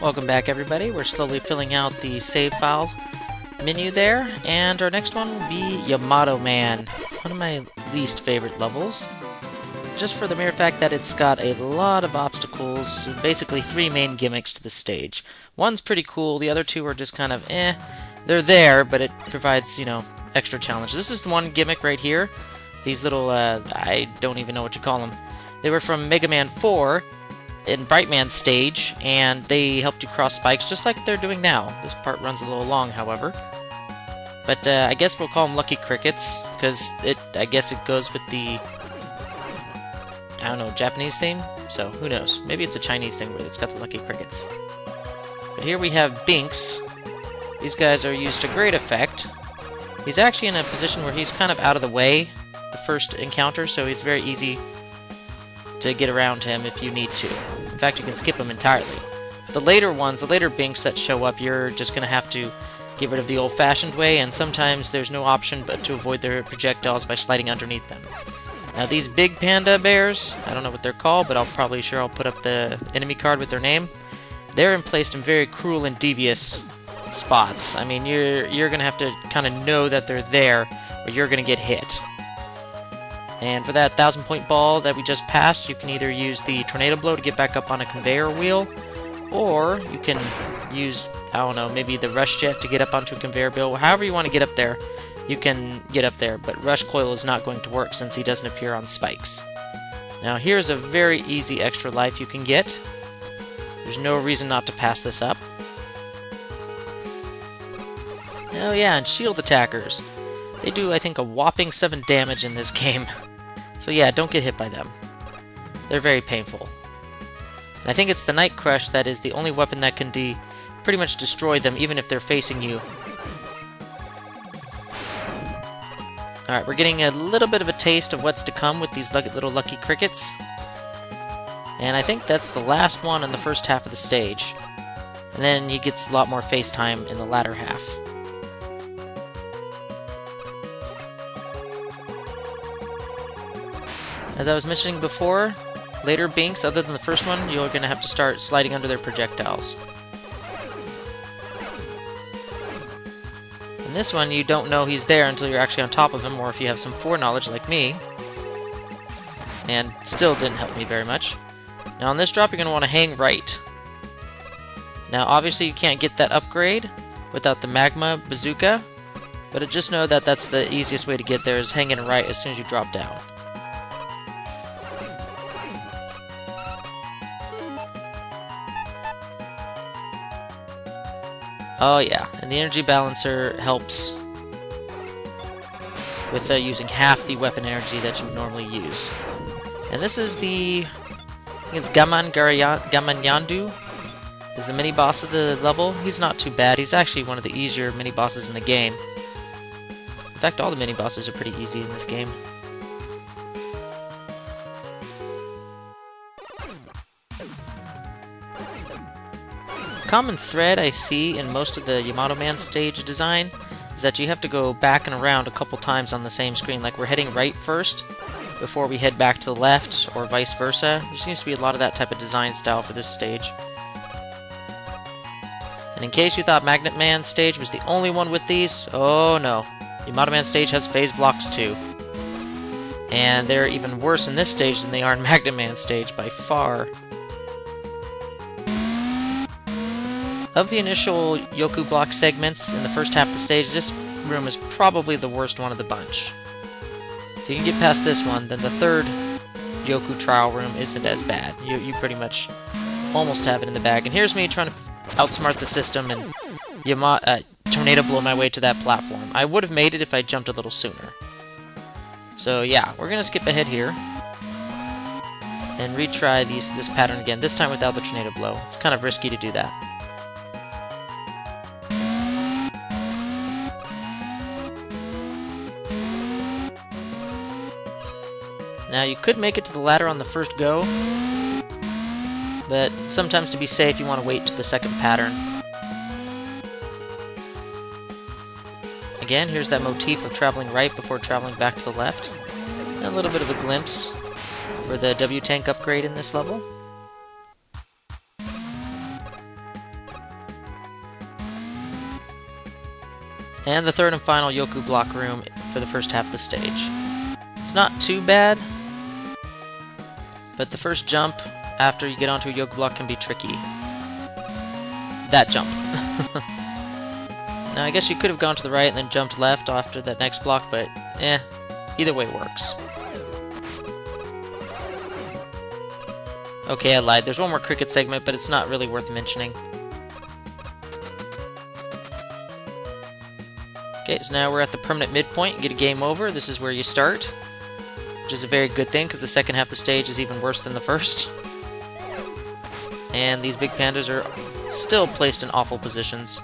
Welcome back, everybody. We're slowly filling out the save file menu there, and our next one will be Yamato Man, one of my least favorite levels, just for the mere fact that it's got a lot of obstacles, basically 3 main gimmicks to the stage. One's pretty cool, the other 2 are just kind of they're there, but it provides, you know, extra challenges. This is the one gimmick right here. These little, I don't even know what you call them. They were from Megaman 4 in Brightman's stage, and they helped you cross spikes just like they're doing now. This part runs a little long, however. But I guess we'll call them Lucky Crickets, because I guess it goes with the, I don't know, Japanese theme? So, who knows? Maybe it's a Chinese thing where it's got the Lucky Crickets. But here we have Binks. These guys are used to great effect. He's actually in a position where he's kind of out of the way the first encounter, so it's very easy to get around him if you need to. In fact, you can skip him entirely. The later ones, the later Binks that show up, you're just going to have to get rid of the old-fashioned way, and sometimes there's no option but to avoid their projectiles by sliding underneath them. Now these big panda bears, I don't know what they're called, but I'll put up the enemy card with their name. They're placed in very cruel and devious spots. I mean, you're going to have to kind of know that they're there, or you're going to get hit. And for that 1,000-point ball that we just passed, you can either use the tornado blow to get back up on a conveyor wheel, or you can use, I don't know, maybe the rush jet to get up onto a conveyor belt. However you want to get up there, you can get up there, but rush coil is not going to work since he doesn't appear on spikes. Now here's a very easy extra life you can get. There's no reason not to pass this up. Oh yeah, and shield attackers. They do, I think, a whopping 7 damage in this game. So yeah, don't get hit by them. They're very painful. And I think it's the Night Crush that is the only weapon that can pretty much destroy them, even if they're facing you. Alright, we're getting a little bit of a taste of what's to come with these little Lucky Crickets. And I think that's the last one in the first half of the stage. And then he gets a lot more face time in the latter half. As I was mentioning before, later Binks, other than the first one, you're going to have to start sliding under their projectiles. In this one, you don't know he's there until you're actually on top of him, or if you have some foreknowledge like me. And still didn't help me very much. Now on this drop, you're going to want to hang right. Now obviously you can't get that upgrade without the magma bazooka, but just know that that's the easiest way to get there, is hanging right as soon as you drop down. Oh yeah, and the energy balancer helps with using half the weapon energy that you would normally use. And this is I think it's Gamanyandu is the mini-boss of the level. He's not too bad. He's actually one of the easier mini-bosses in the game. In fact, all the mini-bosses are pretty easy in this game. Common thread I see in most of the Yamato Man stage design is that you have to go back and around a couple times on the same screen. Like we're heading right first before we head back to the left, or vice versa. There seems to be a lot of that type of design style for this stage. And in case you thought Magnet Man stage was the only one with these, oh no. Yamato Man stage has phase blocks too. And they're even worse in this stage than they are in Magnet Man stage by far. Of the initial Yoku block segments in the first half of the stage, this room is probably the worst one of the bunch. If you can get past this one, then the third Yoku trial room isn't as bad. You pretty much almost have it in the bag. And here's me trying to outsmart the system and tornado blow my way to that platform. I would have made it if I jumped a little sooner. So yeah, we're going to skip ahead here and retry this pattern again, this time without the tornado blow. It's kind of risky to do that. Now, you could make it to the ladder on the first go, but sometimes to be safe, you want to wait to the second pattern. Again, here's that motif of traveling right before traveling back to the left. And a little bit of a glimpse for the W-Tank upgrade in this level. And the third and final Yoku block room for the first half of the stage. It's not too bad, but the first jump after you get onto a Yoku block can be tricky. That jump. Now I guess you could have gone to the right and then jumped left after that next block, but either way works. Okay, I lied. There's one more cricket segment, but it's not really worth mentioning. Okay, so now we're at the permanent midpoint. You get a game over. This is where you start, which is a very good thing because the second half of the stage is even worse than the first. And these big pandas are still placed in awful positions.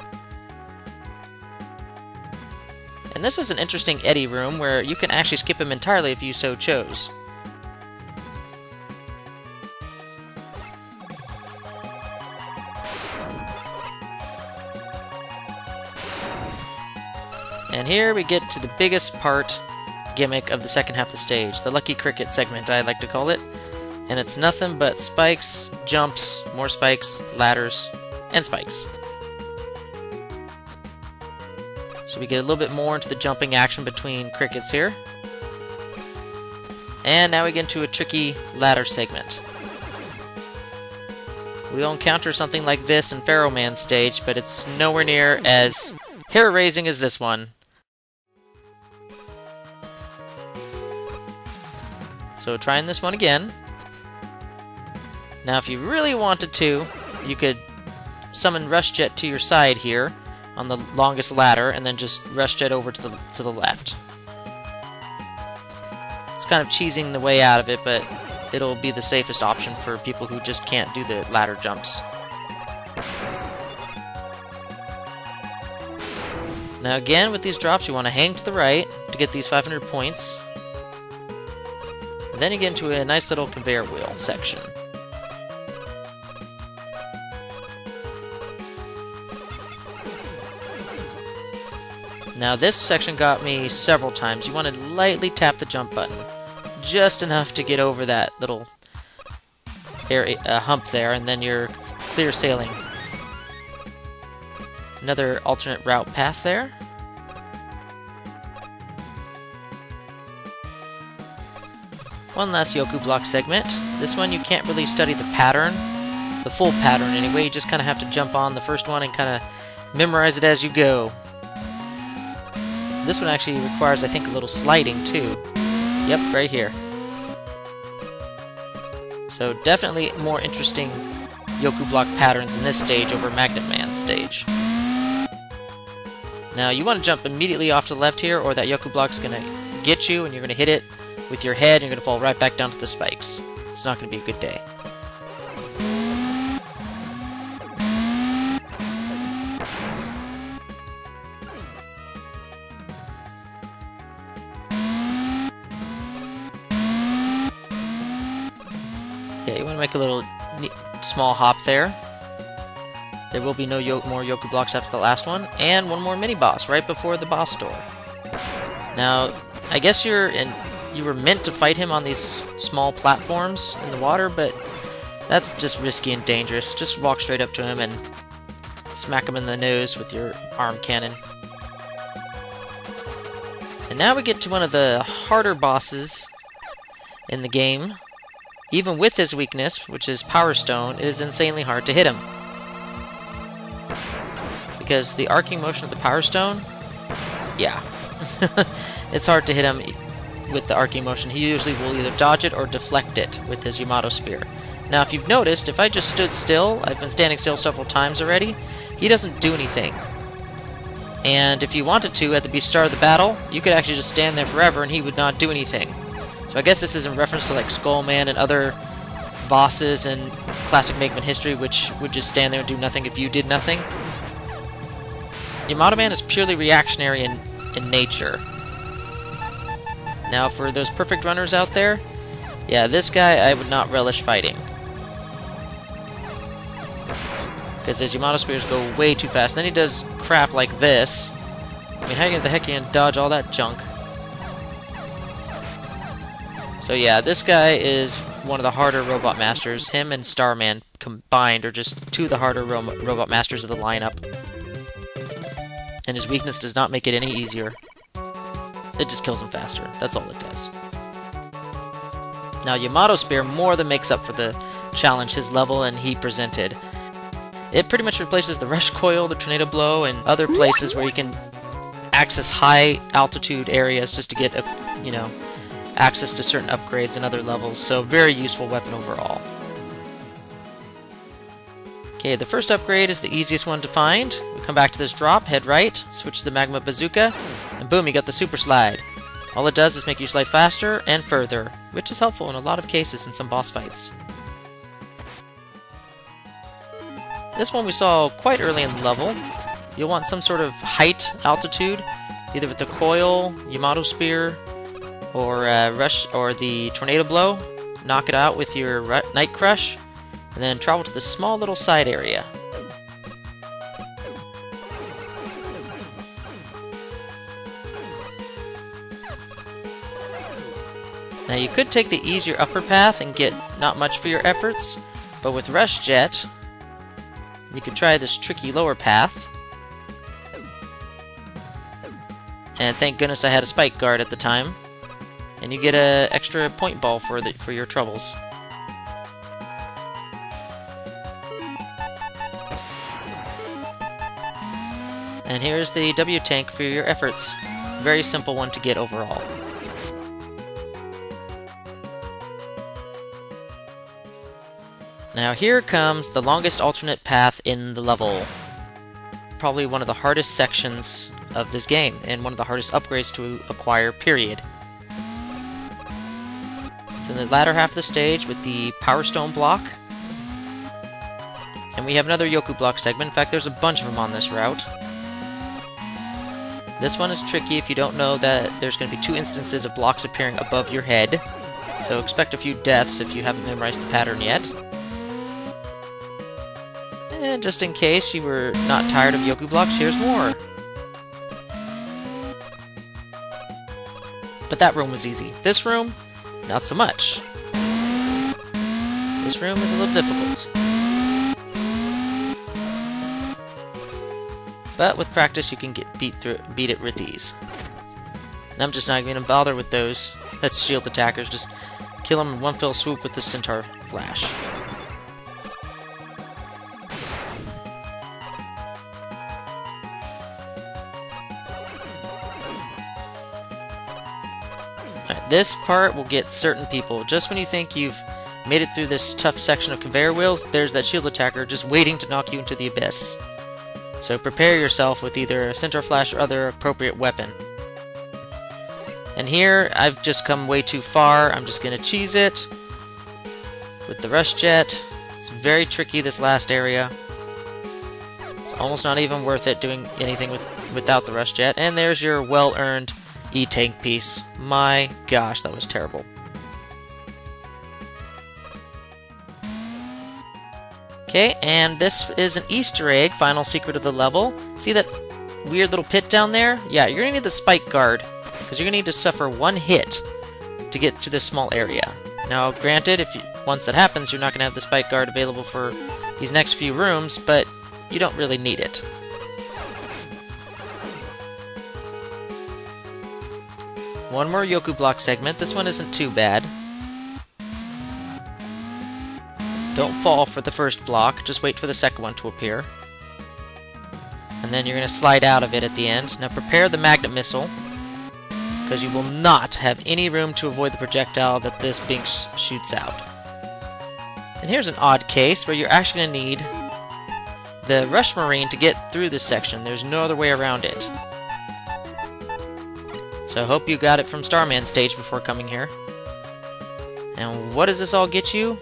And this is an interesting eddy room where you can actually skip him entirely if you so chose. And here we get to the biggest part, gimmick of the second half of the stage, the Lucky Cricket segment, I like to call it. And it's nothing but spikes, jumps, more spikes, ladders, and spikes. So we get a little bit more into the jumping action between crickets here. And now we get into a tricky ladder segment. We'll encounter something like this in Pharaoh Man's stage, but it's nowhere near as hair-raising as this one. So trying this one again. Now if you really wanted to, you could summon Rush Jet to your side here on the longest ladder, and then just Rush Jet over to the left. It's kind of cheesing the way out of it, but it'll be the safest option for people who just can't do the ladder jumps. Now again, with these drops, you want to hang to the right to get these 500 points. And then you get into a nice little conveyor wheel section. Now this section got me several times. You want to lightly tap the jump button, just enough to get over that little hump there, and then you're clear sailing. Another alternate route path there. One last Yoku block segment. This one you can't really study the pattern, the full pattern anyway. You just kind of have to jump on the first one and kind of memorize it as you go. This one actually requires, I think, a little sliding too. Yep, right here. So definitely more interesting Yoku block patterns in this stage over Magnet Man's stage. Now you want to jump immediately off to the left here, or that Yoku block's going to get you and you're going to hit it with your head and you're going to fall right back down to the spikes. It's not going to be a good day. Yeah, you want to make a little small hop there. There will be no more Yoku blocks after the last one, and one more mini-boss right before the boss door. Now, I guess you were meant to fight him on these small platforms in the water, but that's just risky and dangerous. Just walk straight up to him and smack him in the nose with your arm cannon. And now we get to one of the harder bosses in the game. Even with his weakness, which is Power Stone, it is insanely hard to hit him. Because the arcing motion of the Power Stone, yeah. It's hard to hit him with the arcing motion. He usually will either dodge it or deflect it with his Yamato Spear. Now if you've noticed, if I just stood still, I've been standing still several times already, he doesn't do anything. And if you wanted to, at the start of the battle, you could actually just stand there forever and he would not do anything. So I guess this is in reference to like Skullman and other bosses in classic Megaman history, which would just stand there and do nothing if you did nothing. Yamato Man is purely reactionary in nature. Now for those perfect runners out there, yeah, this guy I would not relish fighting. Because his Yamato Spears go way too fast. Then he does crap like this. I mean, how the heck are you gonna dodge all that junk? So yeah, this guy is one of the harder Robot Masters. Him and Starman combined are just two of the harder Robot Masters of the lineup. and his weakness does not make it any easier. It just kills him faster. That's all it does. Now, Yamato Spear more than makes up for the challenge his level and he presented. It pretty much replaces the Rush Coil, the Tornado Blow, and other places where you can access high altitude areas just to get, you know, access to certain upgrades and other levels. So, very useful weapon overall. Okay, the first upgrade is the easiest one to find. We come back to this drop, head right, switch to the Magma Bazooka, and boom, you got the Super Slide. All it does is make you slide faster and further, which is helpful in a lot of cases in some boss fights. This one we saw quite early in the level. You'll want some sort of height altitude, either with the Coil, Yamato Spear, or Rush, or the Tornado Blow. Knock it out with your Night Crush, and then travel to this small little side area. Now you could take the easier upper path and get not much for your efforts, but with Rush Jet, you could try this tricky lower path. And thank goodness I had a Spike Guard at the time. And you get an extra point ball for your troubles. And here's the W tank for your efforts. Very simple one to get overall. Now here comes the longest alternate path in the level. Probably one of the hardest sections of this game, and one of the hardest upgrades to acquire, period. It's in the latter half of the stage with the Power Stone block. And we have another Yoku block segment. In fact, there's a bunch of them on this route. This one is tricky if you don't know that there's going to be 2 instances of blocks appearing above your head. So expect a few deaths if you haven't memorized the pattern yet. And just in case you were not tired of Yoku blocks, here's more. But that room was easy. This room, not so much. This room is a little difficult. But with practice, you can beat it with ease. And I'm just not going to bother with those. That's shield attackers. Just kill them in one fell swoop with the Centaur Flash. Alright, this part will get certain people. Just when you think you've made it through this tough section of conveyor wheels, there's that shield attacker just waiting to knock you into the abyss. So prepare yourself with either a Centaur Flash or other appropriate weapon. And here, I've just come way too far. I'm just going to cheese it with the Rush Jet. It's very tricky, this last area. It's almost not even worth it doing anything without the Rush Jet. And there's your well-earned E-Tank piece. My gosh, that was terrible. Okay, and this is an Easter egg, final secret of the level. See that weird little pit down there? Yeah, you're going to need the Spike Guard, because you're going to need to suffer 1 hit to get to this small area. Now, granted, once that happens, you're not going to have the Spike Guard available for these next few rooms, but you don't really need it. One more Yoku block segment. This one isn't too bad. Don't fall for the first block, just wait for the second one to appear. And then you're going to slide out of it at the end. Now prepare the magnet missile, because you will not have any room to avoid the projectile that this Binks shoots out. And here's an odd case where you're actually going to need the Rush Marine to get through this section. There's no other way around it. So I hope you got it from Starman stage before coming here. And what does this all get you?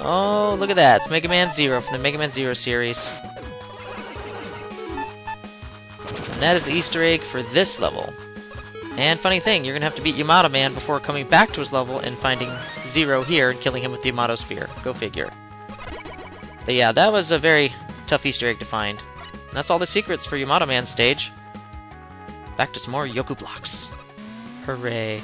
Oh, look at that. It's Mega Man 0 from the Mega Man 0 series. And that is the Easter egg for this level. And funny thing, you're going to have to beat Yamato Man before coming back to his level and finding Zero here and killing him with the Yamato Spear. Go figure. But yeah, that was a very tough Easter egg to find. And that's all the secrets for Yamato Man stage. Back to some more Yoku blocks. Hooray.